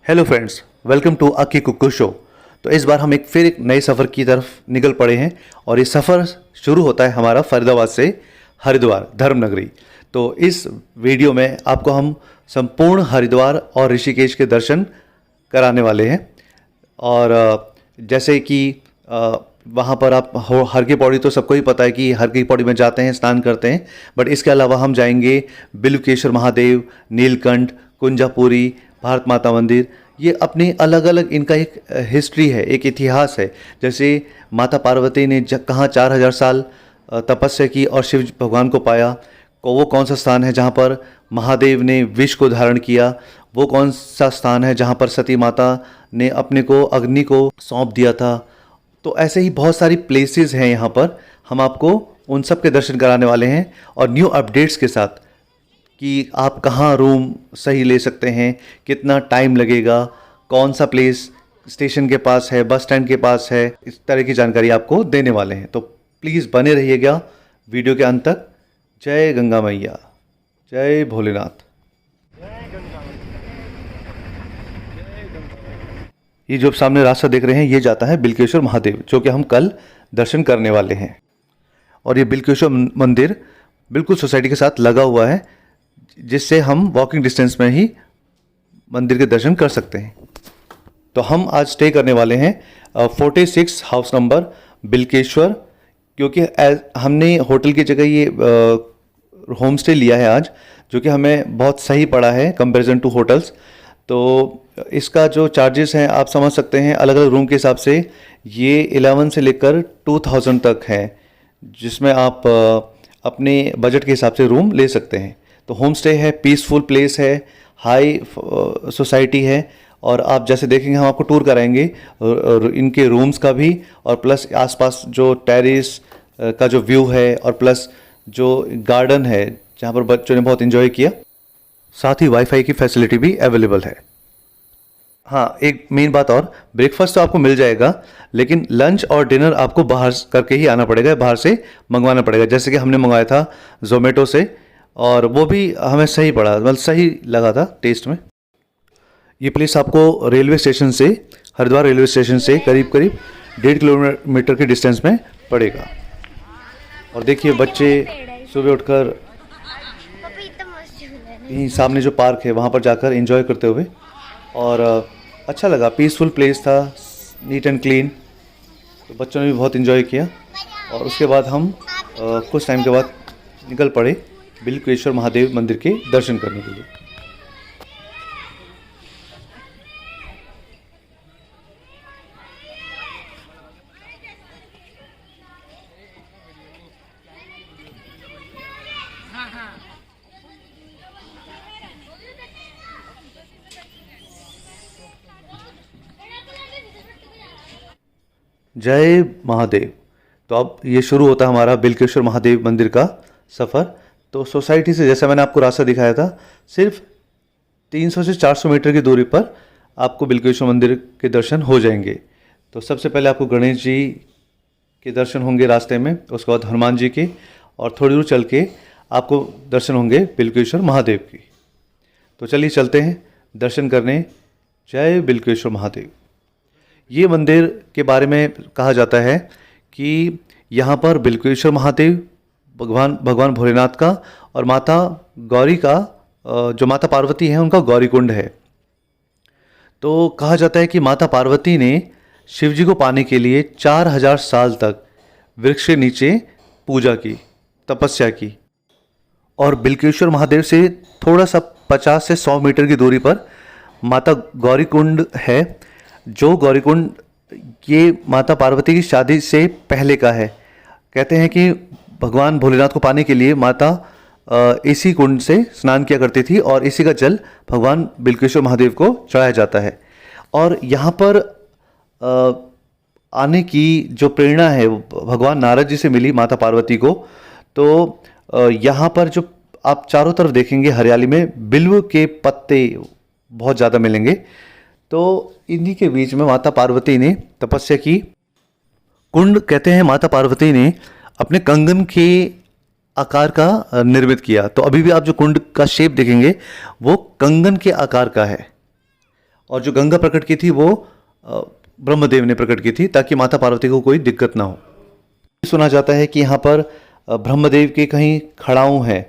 Hello friends, welcome to Aki Kukku show. तो इस बार हम फिर एक नए सफ़र की तरफ निकल पड़े हैं और ये सफ़र शुरू होता है हमारा फरीदाबाद से हरिद्वार धर्म नगरी। तो इस वीडियो में आपको हम संपूर्ण हरिद्वार और ऋषिकेश के दर्शन कराने वाले हैं। और जैसे कि वहाँ पर आप हर की पौड़ी तो सबको ही पता है कि हर की पौड़ी में जाते हैं, स्नान करते हैं, बट इसके अलावा हम जाएंगे बिल्वकेश्वर महादेव, नीलकंठ, कुंजापुरी, भारत माता मंदिर। ये अपने अलग अलग इनका एक हिस्ट्री है, एक इतिहास है। जैसे माता पार्वती ने कहाँ 4000 साल तपस्या की और शिव भगवान को पाया, वो कौन सा स्थान है जहाँ पर महादेव ने विष को धारण किया, वो कौन सा स्थान है जहाँ पर सती माता ने अपने को अग्नि को सौंप दिया था। तो ऐसे ही बहुत सारी प्लेसेस हैं यहाँ पर, हम आपको उन सब के दर्शन कराने वाले हैं और न्यू अपडेट्स के साथ कि आप कहाँ रूम सही ले सकते हैं, कितना टाइम लगेगा, कौन सा प्लेस स्टेशन के पास है, बस स्टैंड के पास है, इस तरह की जानकारी आपको देने वाले हैं। तो प्लीज़ बने रहिएगा वीडियो के अंत तक। जय गंगा मैया, जय भोलेनाथ। ये जो सामने रास्ता देख रहे हैं ये जाता है बिल्वकेश्वर महादेव, जो कि हम कल दर्शन करने वाले हैं। और ये बिल्वकेश्वर मंदिर बिल्कुल सोसाइटी के साथ लगा हुआ है, जिससे हम वॉकिंग डिस्टेंस में ही मंदिर के दर्शन कर सकते हैं। तो हम आज स्टे करने वाले हैं 46 हाउस नंबर बिल्वकेश्वर, क्योंकि हमने होटल की जगह ये होम स्टे लिया है आज, जो कि हमें बहुत सही पड़ा है कंपैरिजन टू होटल्स। तो इसका जो चार्जेस हैं आप समझ सकते हैं, अलग अलग रूम के हिसाब से ये 11 से लेकर 2000 तक है, जिसमें आप अपने बजट के हिसाब से रूम ले सकते हैं। तो होम स्टे है, पीसफुल प्लेस है, हाई सोसाइटी है, और आप जैसे देखेंगे हम आपको टूर कराएंगे इनके रूम्स का भी, और प्लस आसपास जो टेरेस का जो व्यू है, और प्लस जो गार्डन है जहाँ पर बच्चों ने बहुत इन्जॉय किया। साथ ही वाईफाई की फैसिलिटी भी अवेलेबल है। हाँ, एक मेन बात और, ब्रेकफास्ट तो आपको मिल जाएगा, लेकिन लंच और डिनर आपको बाहर करके ही आना पड़ेगा, बाहर से मंगवाना पड़ेगा। जैसे कि हमने मंगवाया था जोमेटो से, और वो भी हमें सही पड़ा, मतलब सही लगा था टेस्ट में। ये प्लेस आपको रेलवे स्टेशन से, हरिद्वार रेलवे स्टेशन से करीब 1.5 किलोमीटर के डिस्टेंस में पड़ेगा। और देखिए बच्चे सुबह उठकर यहीं सामने जो पार्क है वहाँ पर जाकर एंजॉय करते हुए, और अच्छा लगा, पीसफुल प्लेस था, नीट एंड क्लीन। तो बच्चों ने भी बहुत एंजॉय किया। और उसके बाद हम कुछ टाइम के बाद निकल पड़े बिल्वकेश्वर महादेव मंदिर के दर्शन करने के लिए। जय महादेव। तो अब ये शुरू होता है हमारा बिल्वकेश्वर महादेव मंदिर का सफ़र। तो सोसाइटी से, जैसा मैंने आपको रास्ता दिखाया था, सिर्फ 300 से 400 मीटर की दूरी पर आपको बिल्वकेश्वर मंदिर के दर्शन हो जाएंगे। तो सबसे पहले आपको गणेश जी के दर्शन होंगे रास्ते में, उसके बाद हनुमान जी के, और थोड़ी दूर चल के आपको दर्शन होंगे बिल्वकेश्वर महादेव की। तो चलिए चलते हैं दर्शन करने। जय बिल्वकेश्वर महादेव। ये मंदिर के बारे में कहा जाता है कि यहाँ पर बिल्वकेश्वर महादेव, भगवान भोलेनाथ का और माता गौरी का, जो माता पार्वती हैं उनका गौरी कुंड है। तो कहा जाता है कि माता पार्वती ने शिव जी को पाने के लिए 4000 साल तक वृक्ष के नीचे पूजा की, तपस्या की। और बिल्वकेश्वर महादेव से थोड़ा सा 50 से 100 मीटर की दूरी पर माता गौरी कुंड है, जो गौरी कुंड ये माता पार्वती की शादी से पहले का है। कहते हैं कि भगवान भोलेनाथ को पाने के लिए माता इसी कुंड से स्नान किया करती थी, और इसी का जल भगवान बिल्वकेश्वर महादेव को चढ़ाया जाता है। और यहाँ पर आने की जो प्रेरणा है भगवान नारद जी से मिली माता पार्वती को। तो यहाँ पर जो आप चारों तरफ देखेंगे हरियाली में बिल्व के पत्ते बहुत ज़्यादा मिलेंगे। तो इन्हीं के बीच में माता पार्वती ने तपस्या की। कुंड कहते हैं माता पार्वती ने अपने कंगन के आकार का निर्मित किया। तो अभी भी आप जो कुंड का शेप देखेंगे वो कंगन के आकार का है। और जो गंगा प्रकट की थी वो ब्रह्मदेव ने प्रकट की थी, ताकि माता पार्वती को कोई दिक्कत ना हो। सुना जाता है कि यहाँ पर ब्रह्मदेव के कहीं खड़ाऊं हैं,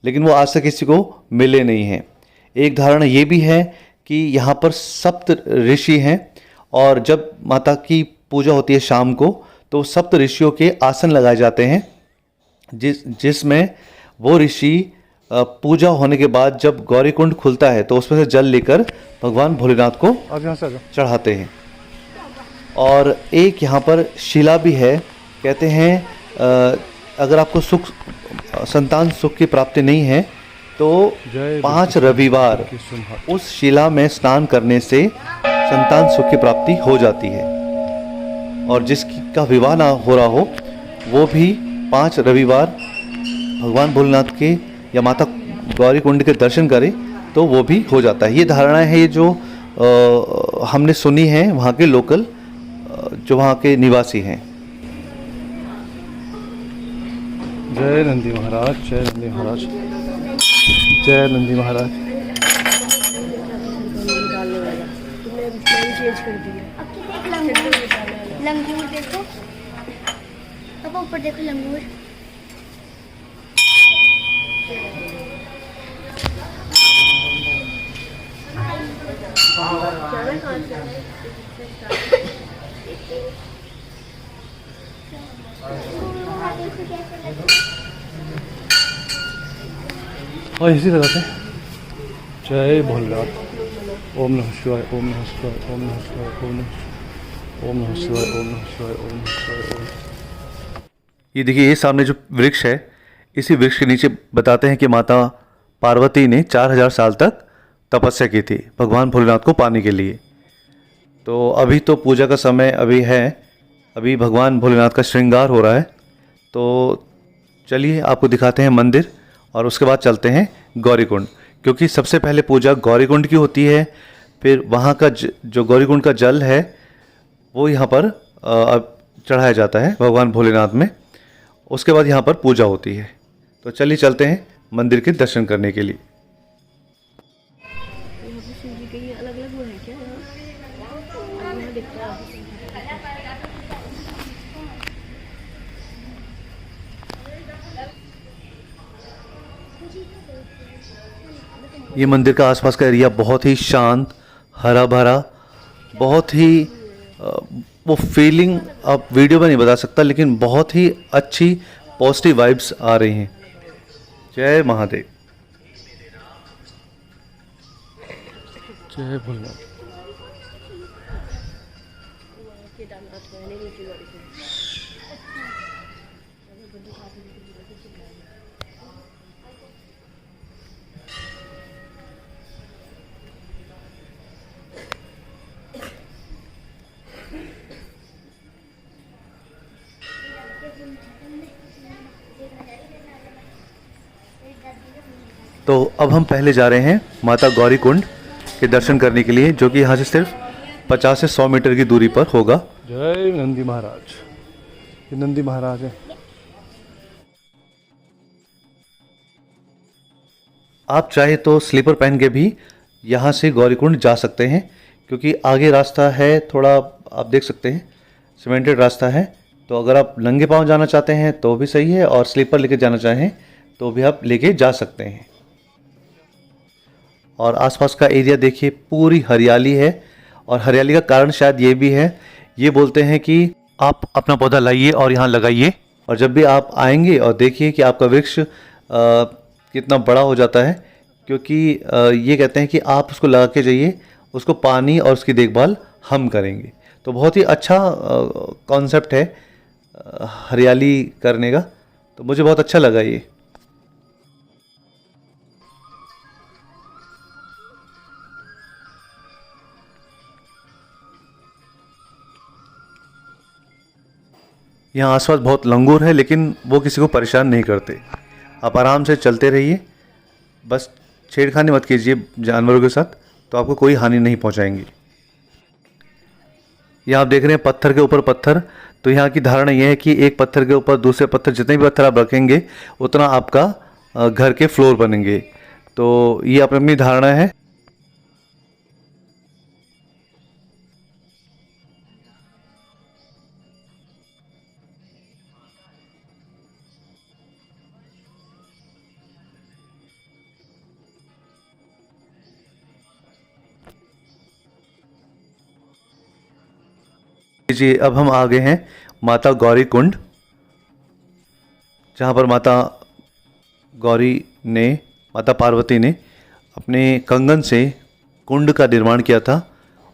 लेकिन वो आज तक किसी को मिले नहीं हैं। एक धारणा ये भी है कि यहाँ पर सप्त ऋषि हैं, और जब माता की पूजा होती है शाम को, तो सप्त ऋषियों के आसन लगाए जाते हैं, जिसमें वो ऋषि पूजा होने के बाद जब गौरीकुंड खुलता है तो उसमें से जल लेकर भगवान भोलेनाथ को चढ़ाते हैं। और एक यहाँ पर शिला भी है। कहते हैं अगर आपको संतान सुख की प्राप्ति नहीं है तो 5 रविवार उस शिला में स्नान करने से संतान सुख की प्राप्ति हो जाती है। और जिसका विवाह ना हो रहा हो वो भी 5 रविवार भगवान भोलेनाथ के या माता गौरीकुंड के दर्शन करे तो वो भी हो जाता है। ये धारणा है, ये जो हमने सुनी है वहाँ के लोकल जो वहाँ के निवासी हैं। जय नंदी महाराज, जय नंदी महाराज, जय नंदी महाराज। लंगूर देखो, अब ऊपर देखो लंगूर। और इसी तरह से जय भोलेनाथ। ओम नमः शिवाय, ओम नमः शिवाय, ओम नमः शिवाय, ओम नमः शिवाय, ओम नमः शिवाय, ओम नमः शिवाय, ओम। ये देखिए, ये सामने जो वृक्ष है, इसी वृक्ष के नीचे बताते हैं कि माता पार्वती ने 4000 साल तक तपस्या की थी भगवान भोलेनाथ को पाने के लिए। तो अभी तो पूजा का समय अभी है, अभी भगवान भोलेनाथ का श्रृंगार हो रहा है। तो चलिए आपको दिखाते हैं मंदिर, और उसके बाद चलते हैं गौरीकुंड, क्योंकि सबसे पहले पूजा गौरीकुंड की होती है। फिर वहाँ का जो गौरीकुंड का जल है वो यहाँ पर चढ़ाया जाता है भगवान भोलेनाथ में। उसके बाद यहाँ पर पूजा होती है। तो चलिए चलते हैं मंदिर के दर्शन करने के लिए। ये मंदिर का आसपास का एरिया बहुत ही शांत, हरा भरा, बहुत ही वो फीलिंग आप वीडियो में नहीं बता सकता, लेकिन बहुत ही अच्छी पॉजिटिव वाइब्स आ रही हैं। जय महादेव, जय भोलेनाथ। तो अब हम पहले जा रहे हैं माता गौरीकुंड के दर्शन करने के लिए, जो कि यहाँ से सिर्फ 50 से 100 मीटर की दूरी पर होगा। जय नंदी महाराज। ये नंदी महाराज है। आप चाहे तो स्लीपर पहन के भी यहाँ से गौरीकुंड जा सकते हैं, क्योंकि आगे रास्ता है थोड़ा, आप देख सकते हैं सीमेंटेड रास्ता है। तो अगर आप नंगे पाँव जाना चाहते हैं तो भी सही है, और स्लीपर लेके जाना चाहें तो भी आप लेके जा सकते हैं। और आसपास का एरिया देखिए, पूरी हरियाली है। और हरियाली का कारण शायद ये भी है, ये बोलते हैं कि आप अपना पौधा लाइए और यहाँ लगाइए, और जब भी आप आएंगे और देखिए कि आपका वृक्ष कितना बड़ा हो जाता है, क्योंकि ये कहते हैं कि आप उसको लगा के जाइए, उसको पानी और उसकी देखभाल हम करेंगे। तो बहुत ही अच्छा कॉन्सेप्ट है हरियाली करने का, तो मुझे बहुत अच्छा लगा ये। यहाँ आसपास बहुत लंगूर है, लेकिन वो किसी को परेशान नहीं करते। आप आराम से चलते रहिए, बस छेड़खानी मत कीजिए जानवरों के साथ, तो आपको कोई हानि नहीं पहुँचाएंगी। यहाँ आप देख रहे हैं पत्थर के ऊपर पत्थर। तो यहाँ की धारणा यह है कि एक पत्थर के ऊपर दूसरे पत्थर, जितने भी पत्थर आप रखेंगे उतना आपका घर के फ्लोर बनेंगे। तो ये अपनी अपनी धारणा है। जी अब हम आ गए हैं माता गौरी कुंड, जहाँ पर माता पार्वती ने अपने कंगन से कुंड का निर्माण किया था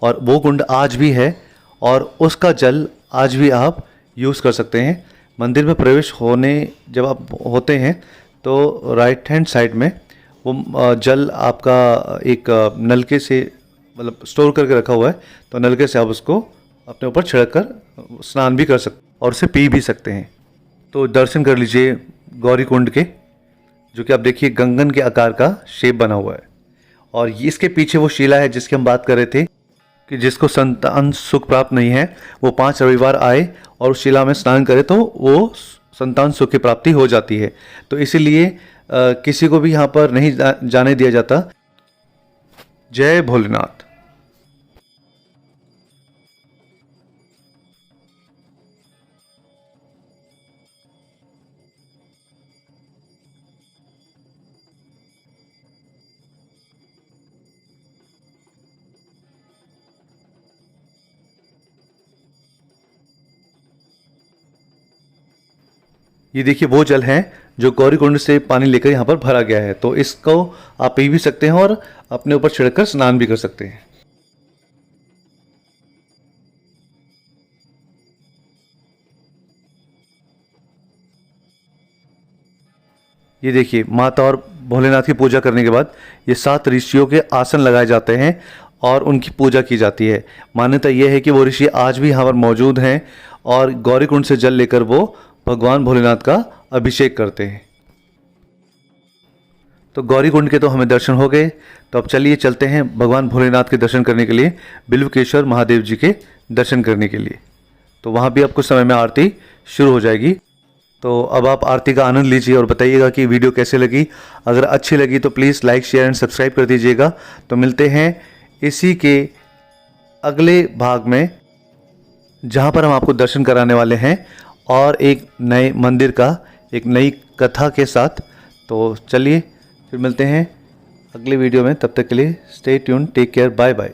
और वो कुंड आज भी है और उसका जल आज भी आप यूज़ कर सकते हैं। मंदिर में प्रवेश होने जब आप होते हैं तो राइट हैंड साइड में वो जल आपका एक नलके से मतलब स्टोर करके रखा हुआ है, तो नलके से आप उसको अपने ऊपर छिड़क कर स्नान भी कर सकते और उसे पी भी सकते हैं। तो दर्शन कर लीजिए गौरी कुंड के, जो कि आप देखिए गंगन के आकार का शेप बना हुआ है। और इसके पीछे वो शिला है जिसकी हम बात कर रहे थे कि जिसको संतान सुख प्राप्त नहीं है वो 5 रविवार आए और उस शिला में स्नान करे तो वो संतान सुख की प्राप्ति हो जाती है। तो इसीलिए किसी को भी यहाँ पर नहीं जाने दिया जाता। जय भोलेनाथ। ये देखिए वो जल है जो गौरी कुंड से पानी लेकर यहाँ पर भरा गया है, तो इसको आप पी भी सकते हैं और अपने ऊपर छिड़ककर स्नान भी कर सकते हैं। ये देखिए माता और भोलेनाथ की पूजा करने के बाद ये 7 ऋषियों के आसन लगाए जाते हैं और उनकी पूजा की जाती है। मान्यता यह है कि वो ऋषि आज भी यहाँ पर मौजूद हैं और गौरी कुंड से जल लेकर वो भगवान भोलेनाथ का अभिषेक करते हैं। तो गौरी कुंड के तो हमें दर्शन हो गए, तो अब चलिए चलते हैं भगवान भोलेनाथ के दर्शन करने के लिए बिल्वकेश्वर महादेव जी के दर्शन करने के लिए। तो वहाँ भी अब कुछ समय में आरती शुरू हो जाएगी। तो अब आप आरती का आनंद लीजिए और बताइएगा कि वीडियो कैसे लगी। अगर अच्छी लगी तो please like share and subscribe कर दीजिएगा। तो मिलते हैं इसी के अगले भाग में, जहाँ पर हम आपको दर्शन कराने वाले हैं और एक नए मंदिर का एक नई कथा के साथ। तो चलिए फिर मिलते हैं अगले वीडियो में, तब तक के लिए stay tune, take care, bye bye.